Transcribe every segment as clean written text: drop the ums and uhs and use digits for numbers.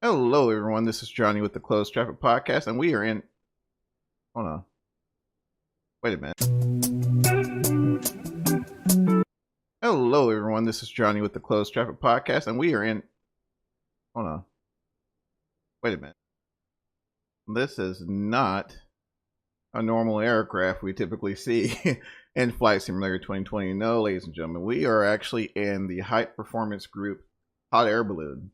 Hello, everyone. This is Johnny with the Closed Traffic Podcast, and we are in. Hold on. Wait a minute. Hello, everyone. This is Johnny with the Closed Traffic Podcast, and we are in. Hold on. Wait a minute. This is not a normal aircraft we typically see in Flight Simulator 2020. No, ladies and gentlemen, we are actually in the High Performance Group hot air balloon.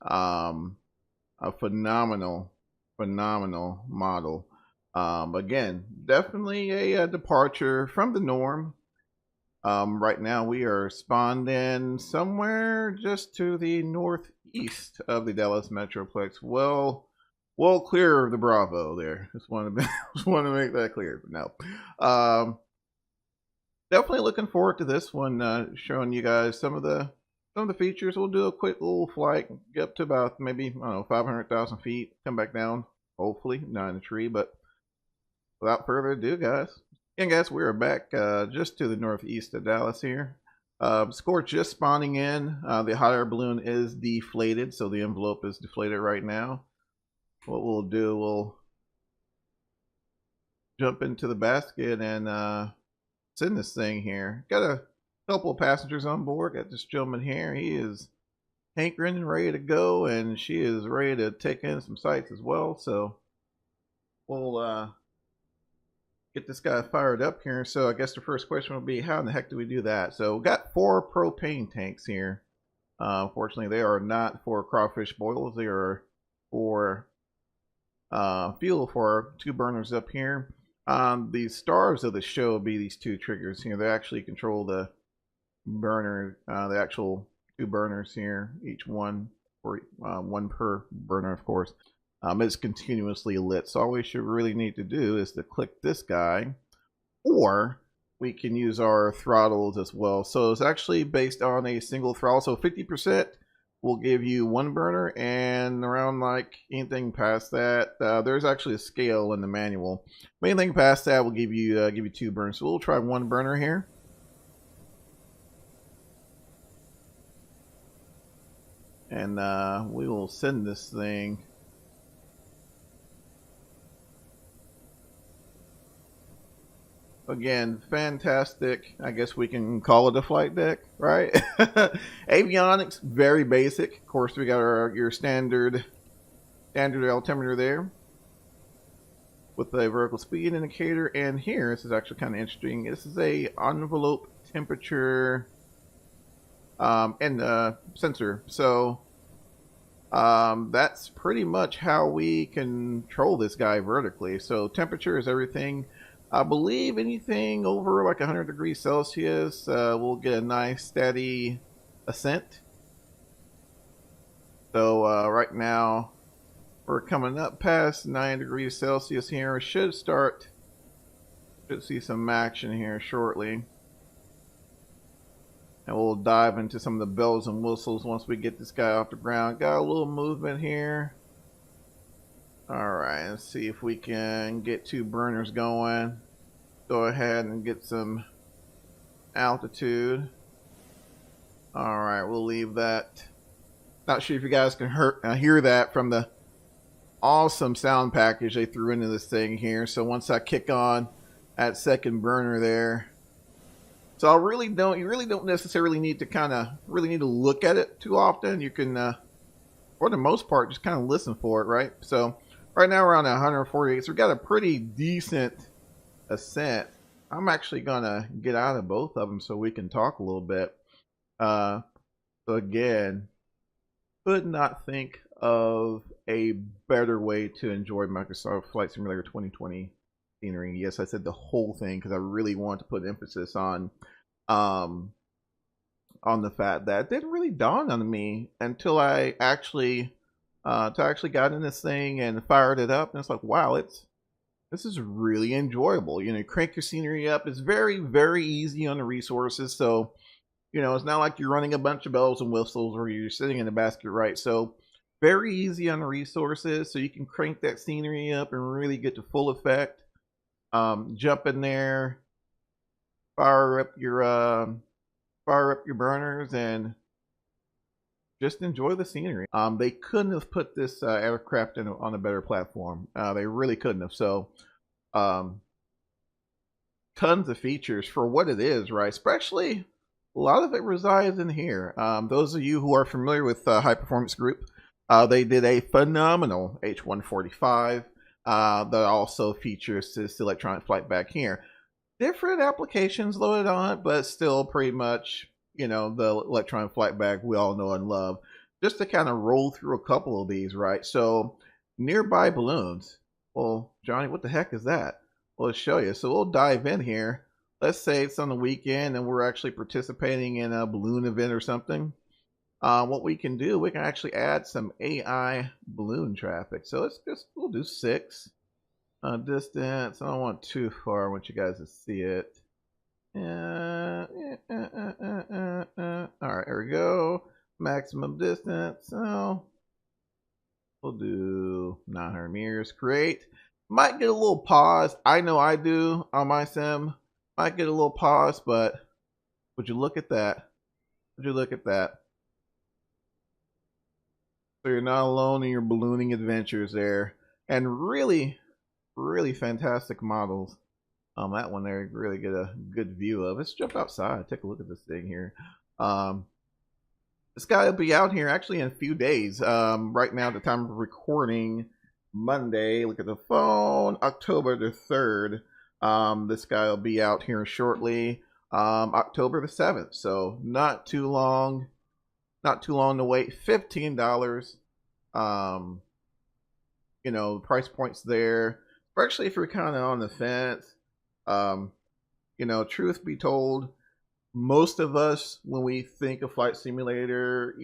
A phenomenal model. Again, definitely a departure from the norm. Right now, we are spawned in somewhere just to the northeast of the Dallas Metroplex. Well clear of the Bravo there. Just want to just want to make that clear. But no, definitely looking forward to this one. Showing you guys some of the features. We'll do a quick little flight, get up to about maybe I don't know 500,000 feet, come back down. Hopefully, not in a tree, but without further ado, guys. And guys, we are back just to the northeast of Dallas here. Score just spawning in. The hot air balloon is deflated, so the envelope is deflated right now. What we'll do, we'll jump into the basket and send this thing here. Got a couple of passengers on board. Got this gentleman here. He is hankering and ready to go, and she is ready to take in some sights as well. So we'll get this guy fired up here. So I guess the first question will be, how in the heck do we do that? So we got 4 propane tanks here. Unfortunately, they are not for crawfish boils. They are for fuel for 2 burners up here. The stars of the show will be these 2 triggers here. They actually control the burner, the actual 2 burners here, each one for one per burner, of course. It's continuously lit. So all we should really need to do is to click this guy, or we can use our throttles as well. So it's actually based on a single throttle. So 50% will give you 1 burner, and around like anything past that, there's actually a scale in the manual. Anything past that will give you 2 burners. So we'll try 1 burner here. And we will send this thing. Again, fantastic. I guess we can call it a flight deck, right? Avionics, very basic. Of course, we got your standard altimeter there with a vertical speed indicator. And here, this is actually kind of interesting. This is a envelope temperature and sensor. So that's pretty much how we control this guy vertically. So temperature is everything. I believe anything over like 100 degrees Celsius will get a nice steady ascent. So right now we're coming up past 9 degrees Celsius here. Should see some action here shortly. And we'll dive into some of the bells and whistles once we get this guy off the ground. Got a little movement here. Alright, let's see if we can get 2 burners going. Go ahead and get some altitude. Alright, we'll leave that. Not sure if you guys can hear that from the awesome sound package they threw into this thing here. So once I kick on that second burner there. So you really don't necessarily need to look at it too often. You can, for the most part, just kind of listen for it, right? So right now we're on 148, so we got a pretty decent ascent. I'm actually gonna get out of both of them so we can talk a little bit. So again, could not think of a better way to enjoy Microsoft Flight Simulator 2020 scenery. Yes, I said the whole thing because I really want to put emphasis on the fact that it didn't really dawn on me until I actually got in this thing and fired it up, and it's like, wow, this is really enjoyable. You know, crank your scenery up. It's very, very easy on the resources. So, you know, it's not like you're running a bunch of bells and whistles or you're sitting in the basket, right? So very easy on the resources. So you can crank that scenery up and really get to full effect. Jump in there, fire up your burners, and just enjoy the scenery. They couldn't have put this aircraft on a better platform. They really couldn't have. So, um, tons of features for what it is, right? Especially a lot of it resides in here. Those of you who are familiar with High Performance Group, they did a phenomenal H145 that also features this electronic flight back here. Different applications loaded on it, but still pretty much, the electronic flight bag we all know and love. Just to kind of roll through a couple of these, right? So, nearby balloons. Well, Johnny, what the heck is that? Well, let's show you. So we'll dive in here. Let's say it's on the weekend and we're actually participating in a balloon event or something. What we can do, we can actually add some AI balloon traffic. So we'll do 6. Distance, I don't want too far. I want you guys to see it. All right, here we go. Maximum distance. So we'll do 900 meters. Great. Might get a little pause. I know I do on my sim. Might get a little pause, but would you look at that? Would you look at that? So you're not alone in your ballooning adventures there. And really, really fantastic models. That one there, really get a good view of. Let's jump outside, take a look at this thing here. This guy will be out here actually in a few days. Right now, at the time of recording, Monday, look at the phone, October the 3rd. This guy will be out here shortly, October the 7th. So not too long to wait. $15. Price points there, especially if you're kind of on the fence. Truth be told, most of us, when we think of Flight Simulator,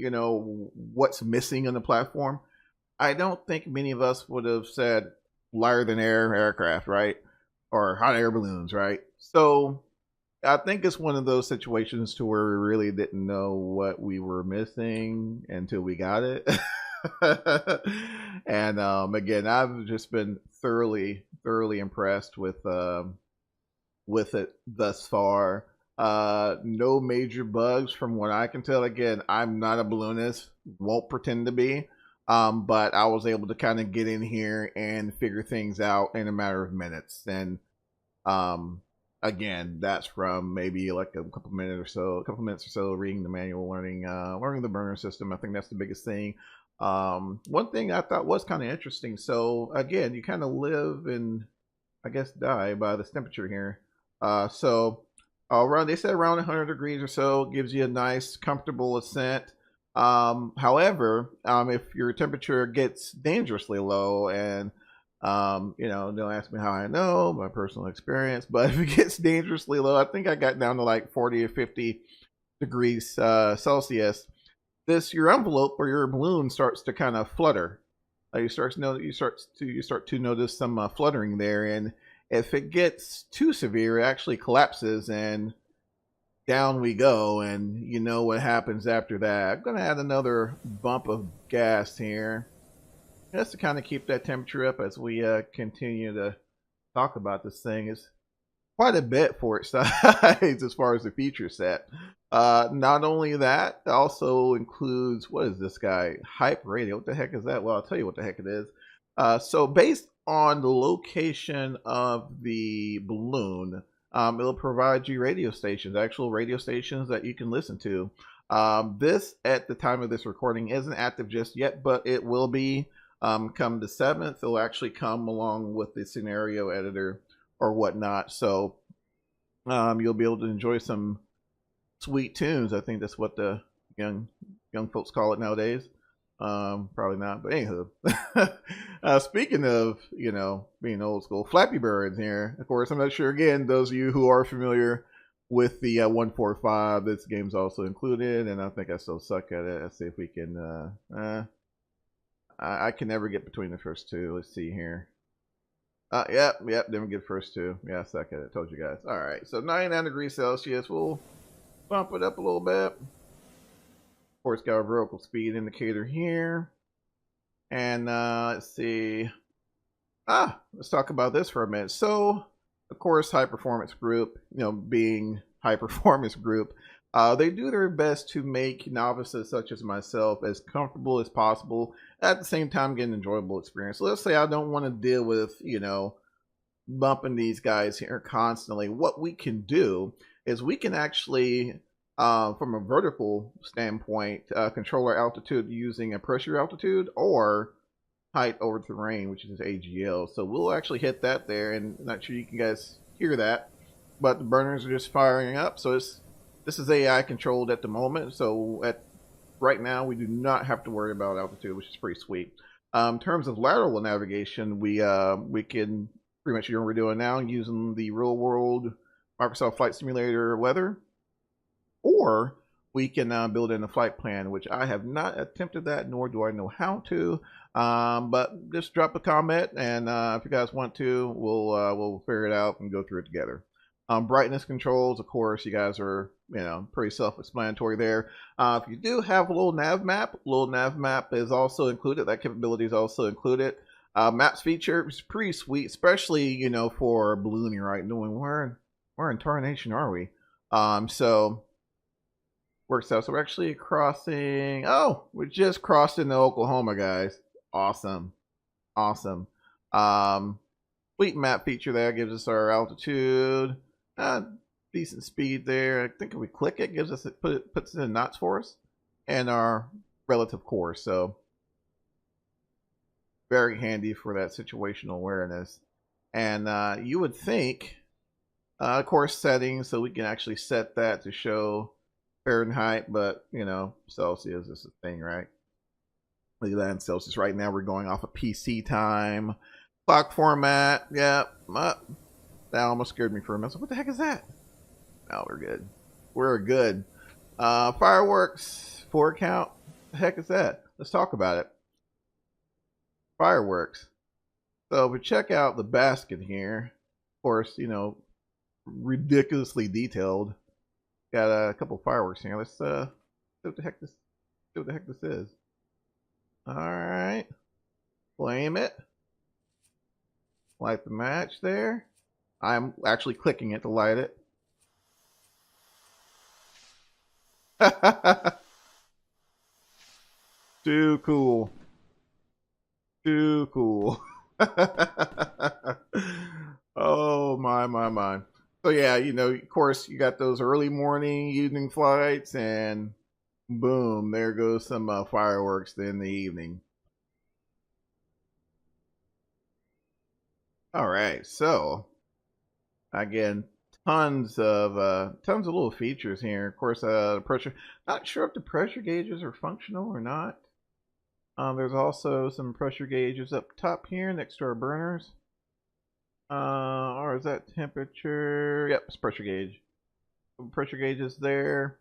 what's missing on the platform, I don't think many of us would have said lighter than air aircraft, right? Or hot air balloons, right? So I think it's one of those situations to where we really didn't know what we were missing until we got it. And again, I've just been thoroughly impressed with it thus far. No major bugs from what I can tell. Again, I'm not a balloonist, won't pretend to be. But I was able to kind of get in here and figure things out in a matter of minutes. And again, that's from maybe like a couple minutes or so reading the manual, learning the burner system. I think that's the biggest thing. One thing I thought was kind of interesting. So again, you kind of live and I guess die by this temperature here. They said around 100 degrees or so gives you a nice, comfortable ascent. However, if your temperature gets dangerously low and, don't ask me how I know, my personal experience, but if it gets dangerously low, I think I got down to like 40 or 50 degrees Celsius, your envelope or your balloon starts to kind of flutter. You start to notice some fluttering there, and if it gets too severe, it actually collapses and down we go, and you know what happens after that. I'm gonna add another bump of gas here just to kind of keep that temperature up as we continue to talk about this thing. It's quite a bit for its size as far as the feature set. Not only that, it also includes, what is this guy? Hype radio. What the heck is that? Well, I'll tell you what the heck it is. So based on the location of the balloon, it'll provide you radio stations, actual radio stations that you can listen to. This, at the time of this recording, isn't active just yet, but it will be come the 7th. It'll actually come along with the scenario editor or whatnot. So you'll be able to enjoy some sweet tunes. I think that's what the young folks call it nowadays. Probably not, but anywho. Speaking of, being old school, Flappy Birds here. Of course, I'm not sure, again, those of you who are familiar with the 145, this game's also included, and I think I still suck at it. Let's see if we can, I can never get between the first two. Let's see here. Yep, didn't get first two. Yeah, I suck at it. Told you guys. All right, so 99 degrees Celsius. We'll bump it up a little bit. Of course, got a vertical speed indicator here. And let's see. Let's talk about this for a minute. So, of course, High Performance Group, being High Performance Group, They do their best to make novices such as myself as comfortable as possible, at the same time get an enjoyable experience. So let's say I don't want to deal with, bumping these guys here constantly. What we can do is we can actually, from a vertical standpoint, control our altitude using a pressure altitude or height over terrain, which is AGL. So we'll actually hit that there, and not sure you can guys hear that, but the burners are just firing up. So this is AI controlled at the moment. So at right now we do not have to worry about altitude, which is pretty sweet. In terms of lateral navigation, we can pretty much do what we're doing now using the real world Microsoft Flight Simulator weather, or we can build in a flight plan, which I have not attempted that, nor do I know how to. But just drop a comment, and if you guys want to, we'll figure it out and go through it together. Brightness controls, of course, you guys are pretty self-explanatory there. If you do have a little nav map is also included. That capability is also included. Maps feature is pretty sweet, especially for ballooning, right? Knowing where in tarnation are we? So works out. So we're actually crossing. Oh, we just crossed into Oklahoma, guys. Awesome. Fleet map feature there gives us our altitude. Decent speed there. I think if we click it, gives us puts it in knots for us, and our relative course. So very handy for that situational awareness. And you would think, course settings, so we can actually set that to show Fahrenheit, but Celsius is the thing, right? Look at that in Celsius. Right now we're going off of PC time. Clock format, yep. That almost scared me for a minute. So what the heck is that? No, we're good. We're good. Fireworks, 4 count. What the heck is that? Let's talk about it. Fireworks. So if we check out the basket here, of course, ridiculously detailed. Got a couple fireworks here. Let's see what the heck this is. All right, flame it. Light the match there. I'm actually clicking it to light it. Too cool. Oh my. So yeah, of course you got those early morning, evening flights, and boom, there goes some fireworks in the evening. All right, so again, tons of little features here. Of course, pressure. Not sure if the pressure gauges are functional or not. There's also some pressure gauges up top here next to our burners. Or is that temperature? Yep, it's pressure gauge. Pressure gauges there.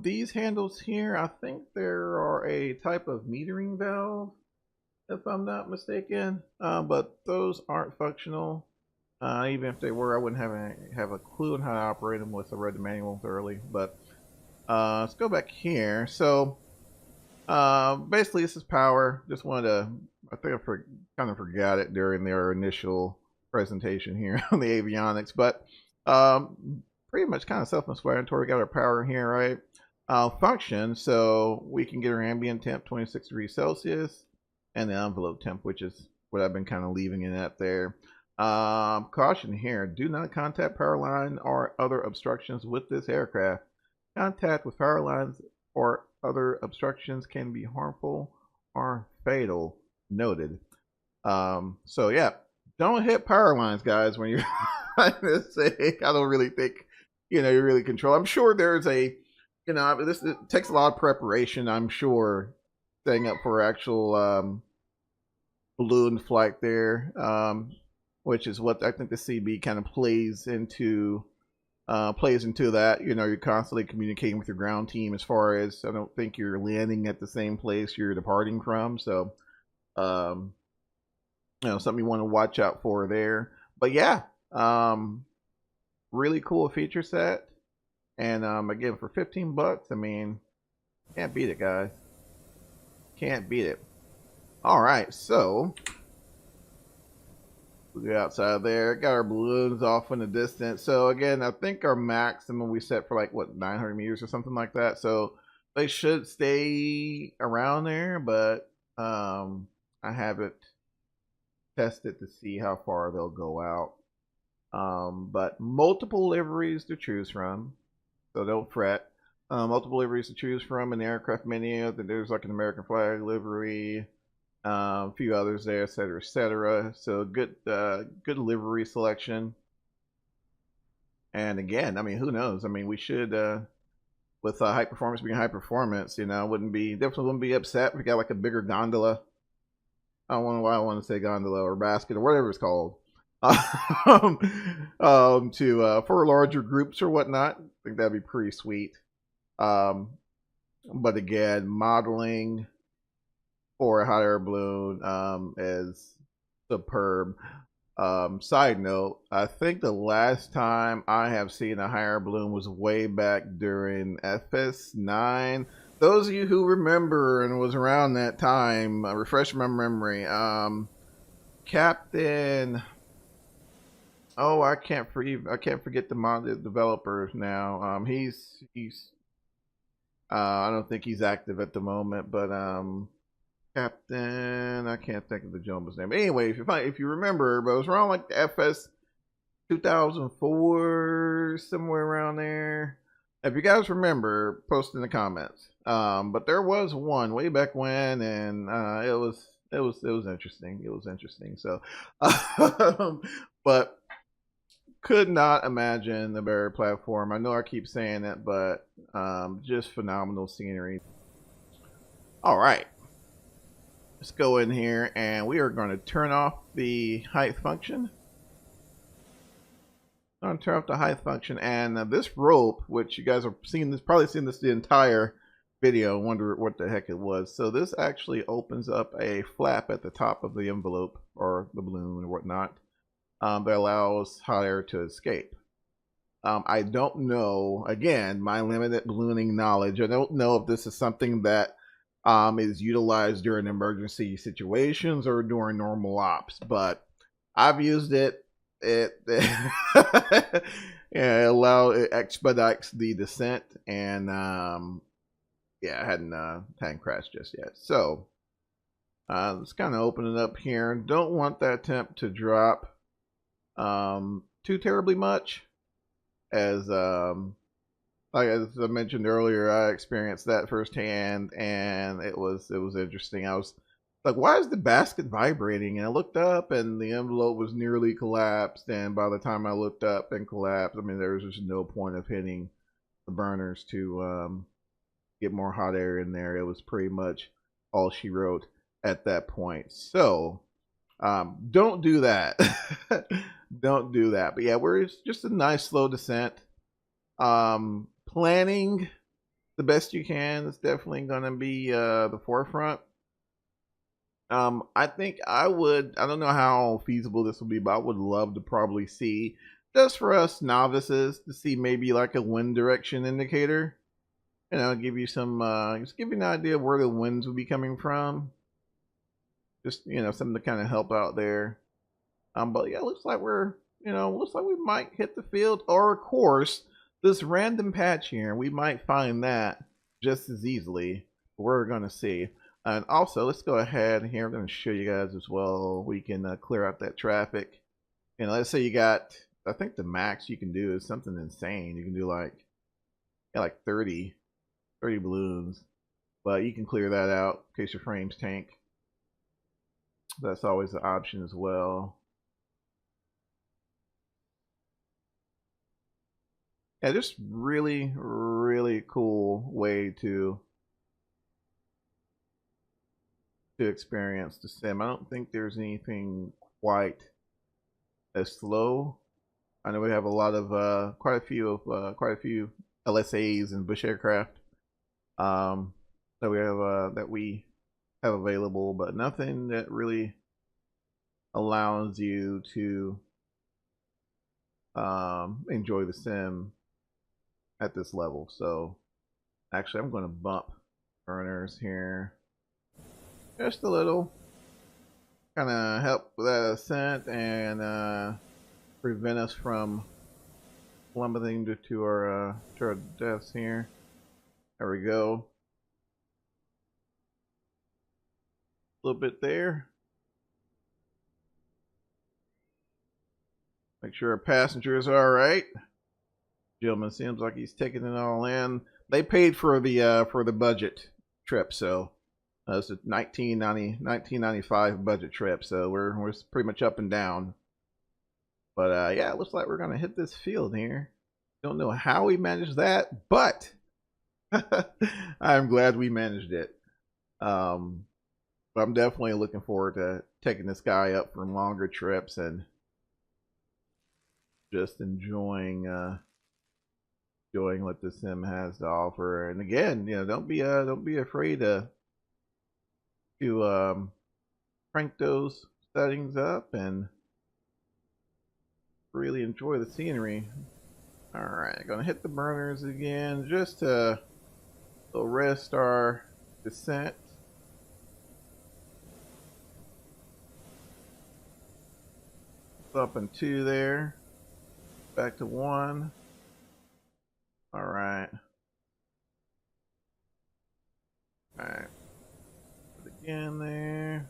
These handles here, I think there are a type of metering valve, if I'm not mistaken. But those aren't functional. Even if they were, I wouldn't have a clue on how to operate them with the read the manual thoroughly. But let's go back here. So basically, this is power. Just wanted to. I think I kind of forgot it during their initial presentation here on the avionics, but pretty much kind of self-explanatory. Got our power here, right? Function, so we can get our ambient temp 26 degrees Celsius, and the envelope temp, which is what I've been kind of leaving it at there. Caution here: do not contact power line or other obstructions with this aircraft. Contact with power lines or other obstructions can be harmful or fatal. Noted. So yeah, don't hit power lines, guys, when you're trying to say. I don't really think you really control. I'm sure there's a this it takes a lot of preparation, I'm sure, setting up for actual balloon flight there, which is what I think the CB kind of plays into that. You're constantly communicating with your ground team as far as I don't think you're landing at the same place you're departing from. So something you want to watch out for there. But yeah, really cool feature set. And again, for $15, I mean, can't beat it, guys. Can't beat it. All right, so We go outside there. Got our balloons off in the distance. So again, I think our maximum we set for like what 900 meters or something like that. So they should stay around there, but I haven't tested to see how far they'll go out. But multiple liveries to choose from, so don't fret. Multiple liveries to choose from in the aircraft menu. There's like an American flag livery, a few others there, etc., etc. So good livery selection. And again, I mean, who knows? I mean, we should, with high performance being high performance, definitely wouldn't be upset if we got like a bigger gondola. I don't know why I want to say gondola or basket or whatever it's called. To for larger groups or whatnot. I think that'd be pretty sweet. But again, modeling for a hot air balloon is superb. Side note, I think the last time I have seen a hot air balloon was way back during FS9. Those of you who remember and was around that time, refresh my memory. Captain. Oh, I can't forget the developer now. He's I don't think he's active at the moment, but Captain, I can't think of the gentleman's name. Anyway, if you remember, but it was around like the FS 2004, somewhere around there. If you guys remember, post in the comments. But there was one way back when, and it was interesting. It was interesting. So, but could not imagine the Barrier platform. I know I keep saying it, but just phenomenal scenery. All right, let's go in here and we are going to turn off the height function. I'm going to turn off the height function, and this rope, which you guys have seen this, probably seen this the entire video, wonder what the heck it was. So this actually opens up a flap at the top of the envelope or the balloon or whatnot. That allows hot air to escape. I don't know, again, my limited ballooning knowledge, I don't know if this is something that is utilized during emergency situations or during normal ops, but I've used it. Yeah, it expedites the descent, and yeah, I hadn't crashed just yet. So let's kind of open it up here. Don't want that temp to drop too terribly much, as like as I mentioned earlier, I experienced that firsthand, and it was interesting. I was like, why is the basket vibrating? And I looked up, and the envelope was nearly collapsed. And by the time I looked up and collapsed, I mean, there was just no point of hitting the burners to get more hot air in there. It was pretty much all she wrote at that point. So don't do that. Don't do that. But yeah, it's just a nice slow descent. Planning the best you can is definitely going to be the forefront. I think I don't know how feasible this will be, but I would love to probably see, just for us novices, to see maybe like a wind direction indicator. Give you just give you an idea of where the winds would be coming from. Just, something to kind of help out there. But yeah, looks like we might hit the field, or of course, this random patch here, we might find that just as easily. We're gonna see. And also, let's go ahead here. I'm gonna show you guys as well. We can clear out that traffic. Let's say you got, I think the max you can do is something insane. You can do like 30 balloons, but you can clear that out in case your frames tank. That's always an option as well. Yeah, just really, really cool way to experience the sim. I don't think there's anything quite as slow. I know we have a lot of quite a few LSAs and bush aircraft that we have available, but nothing that really allows you to enjoy the sim at this level. So actually, I'm going to bump burners here just a little. kind of help with that ascent and prevent us from plummeting to our deaths here. There we go. A little bit there. Make sure our passengers are all right. Gentleman seems like he's taking it all in. They paid for the budget trip, so it's a 1995 budget trip, so we're pretty much up and down. But yeah, it looks like we're gonna hit this field here. Don't know how we managed that, but I'm glad we managed it. But I'm definitely looking forward to taking this guy up for longer trips and just enjoying what the sim has to offer. And again, don't be afraid to crank those settings up and really enjoy the scenery. All right, gonna hit the burners again just to rest our descent. Up in 2 there. Back to 1. All right. All right. Put it again there.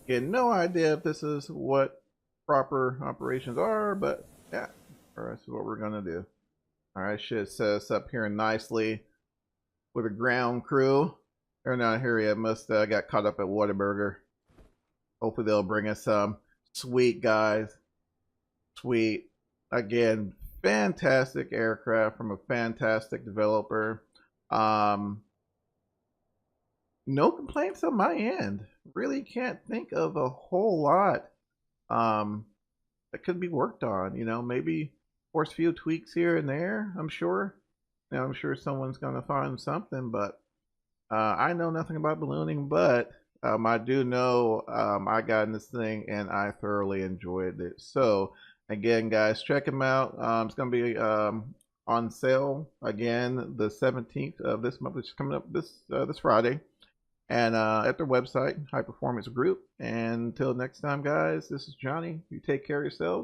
Again, no idea if this is what proper operations are, but yeah, this is what we're gonna do. All right, should set us up here nicely with a ground crew. They're not here yet. Must got caught up at Whataburger. Hopefully they'll bring us some. Sweet, guys. Sweet. Again, fantastic aircraft from a fantastic developer. No complaints on my end. Really can't think of a whole lot that could be worked on. Maybe force a few tweaks here and there. I'm sure. I'm sure someone's gonna find something, but I know nothing about ballooning, but I do know I got in this thing and I thoroughly enjoyed it. So again, guys, check them out. It's going to be on sale again the 17th of this month, which is coming up this Friday, and at their website, High Performance Group. And until next time, guys, this is Johnny. You take care of yourselves.